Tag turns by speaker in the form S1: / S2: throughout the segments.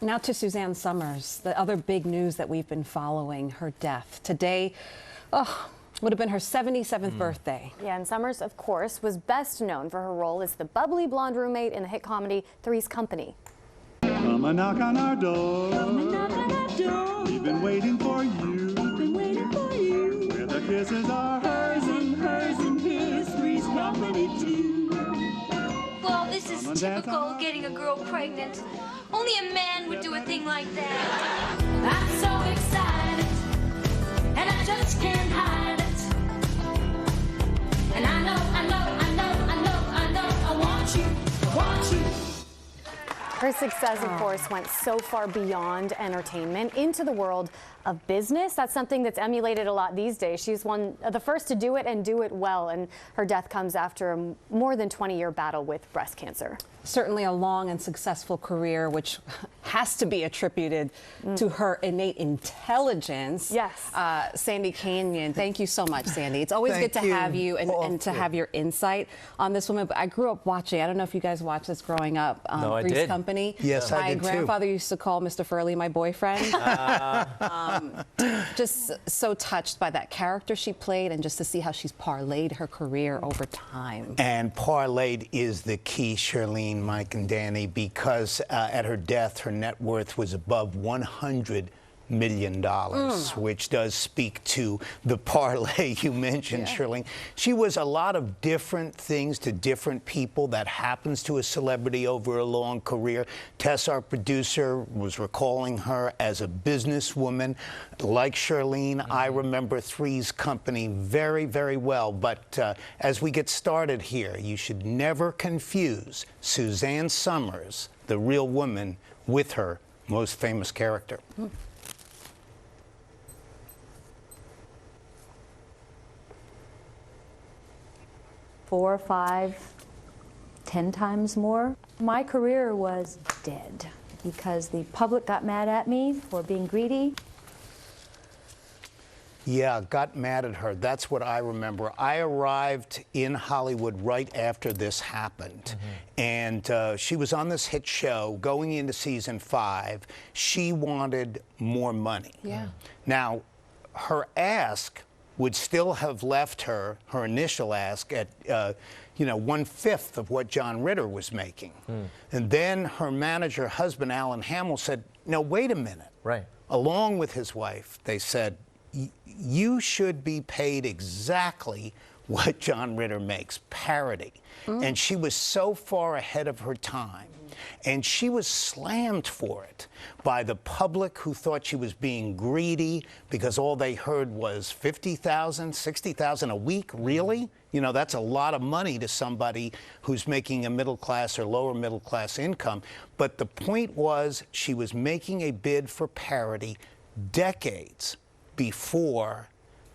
S1: Now to Suzanne Somers, the other big news that we've been following, her death. Today, would have been her 77th birthday.
S2: Yeah, and Somers, of course, was best known for her role as the bubbly blonde roommate in the hit comedy Three's Company.
S3: Come and knock on our door. Come and knock on our door. We've been waiting for you. We've been waiting for you. Where the kisses are hers and his. Three's Company too.
S4: Well, this is typical getting a girl pregnant. Only a man would do a thing like that.
S5: I'm so excited, and I just can't hide it. And I know, I want you, I want you.
S2: Her success, of course, went so far beyond entertainment into the world of business. That's something that's emulated a lot these days. She's one of the first to do it and do it well, and her death comes after a more than 20-year battle with breast cancer.
S1: Certainly a long and successful career, which has to be attributed to her innate intelligence.
S2: Yes.
S1: Sandy Kenyon, thank you so much, Sandy. It's always good to have you and to have your insight on this woman. But I grew up watching, I don't know if you guys watched this growing up,
S6: No, I
S1: Three's
S6: did.
S1: Company.
S6: Yes, I did too.
S1: My grandfather used to call Mr. Furley my boyfriend. Just so touched by that character she played and just to see how she's parlayed her career over time.
S7: And parlayed is the key, Shirlene, Mike, and Danny, because at her death, her net worth was above $100 million, which does speak to the parlay you mentioned, Shirlene. She was a lot of different things to different people. That happens to a celebrity over a long career. Tess, our producer, was recalling her as a businesswoman. Like Shirlene, I remember Three's Company very, very well. But as we get started here, you should never confuse Suzanne Somers, the real woman, with her most famous character.
S8: 4, 5, 10 times more. My career was dead because the public got mad at me for being greedy.
S7: Yeah, got mad at her. That's what I remember. I arrived in Hollywood right after this happened. And she was on this hit show going into season 5. She wanted more money.
S1: Yeah.
S7: Now, her ask would still have left her, her initial ask, at 1/5 of what John Ritter was making. And then her manager, husband, Alan Hamill, said, no, wait a minute.
S6: Right.
S7: Along with his wife, they said, you should be paid exactly what John Ritter makes, parity. And she was so far ahead of her time. And she was slammed for it by the public, who thought she was being greedy because all they heard was $50,000, $60,000 a week. Really? You know, that's a lot of money to somebody who's making a middle class or lower middle class income. But the point was, she was making a bid for parity decades before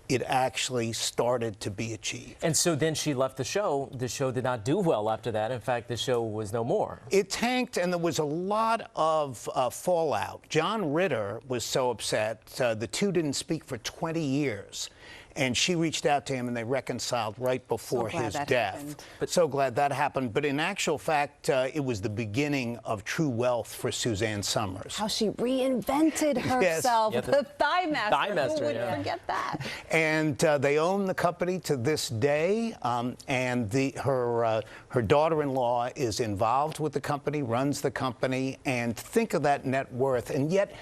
S7: it actually started to be achieved.
S6: And so then she left the show. The show did not do well after that. In fact, the show was no more.
S7: It tanked, and there was a lot of fallout. John Ritter was so upset. The two didn't speak for 20 years. And she reached out to him, and they reconciled right before his death. But so glad that happened. But in actual fact, it was the beginning of true wealth for Suzanne Somers.
S1: How she reinvented herself.
S6: Yeah,
S1: the Thigh Master.
S6: Thigh Master,
S1: Who would forget that?
S7: And they own the company to this day. And her daughter-in-law is involved with the company, runs the company. And think of that net worth. And yet,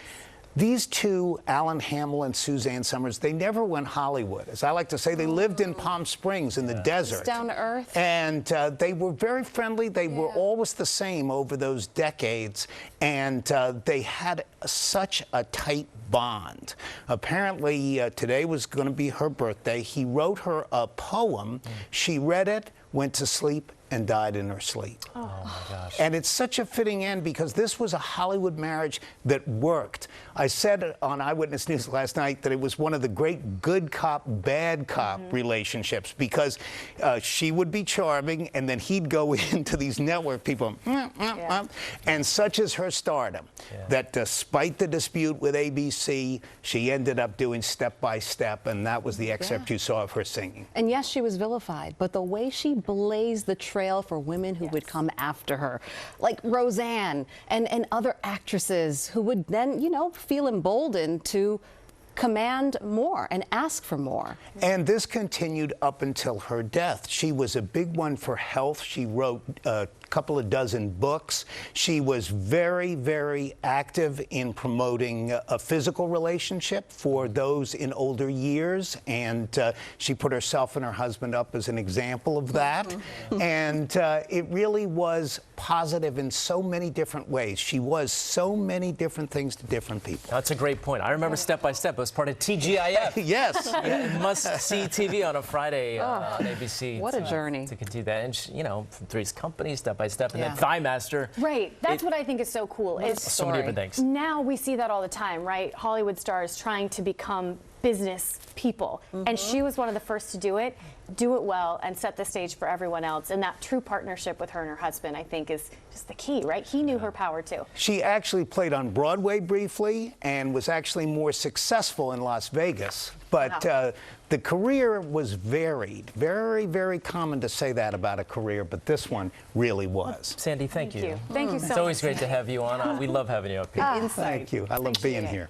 S7: these two, Alan Hamill and Suzanne Somers, they never went Hollywood. As I like to say, they lived in Palm Springs in the desert.
S1: Just down to earth.
S7: And they were very friendly. They were always the same over those decades. And they had such a tight bond. Apparently, today was going to be her birthday. He wrote her a poem. She read it, went to sleep, and died in her sleep.
S6: Oh my gosh.
S7: And it's such a fitting end because this was a Hollywood marriage that worked. I said on Eyewitness News last night that it was one of the great good cop, bad cop relationships, because she would be charming and then he'd go into these network people, and such is her stardom that despite the dispute with ABC, she ended up doing Step by Step, and that was the excerpt you saw of her singing.
S1: And yes, she was vilified, but the way she blazed the trail for women who would come after her, like Roseanne and other actresses who would then, you know, feel emboldened to command more and ask for more.
S7: And this continued up until her death. She was a big one for health. She wrote a couple of dozen books. She was very, very active in promoting a physical relationship for those in older years, and she put herself and her husband up as an example of that. And it really was positive in so many different ways. She was so many different things to different people.
S6: That's a great point. I remember Step by Step. It was part of TGIF.
S7: Yes.
S6: Must-see TV on a Friday on ABC.
S1: What a journey.
S6: To continue that. And, you know, from Three's Company, Step by Step, and then Thigh Master.
S2: Right. That's what I think is so cool. Is
S6: so many different things.
S2: Now we see that all the time, right? Hollywood stars trying to become business people. And she was one of the first to do it well, and set the stage for everyone else. And that true partnership with her and her husband, I think, is just the key, right? He knew her power, too.
S7: She actually played on Broadway briefly and was actually more successful in Las Vegas. But the career was varied. Very, very common to say that about a career, but this one really was.
S6: Sandy, thank you.
S2: Thank you so much.
S6: It's always great to have you on. We love having you up here.
S7: Thank you. I love being here.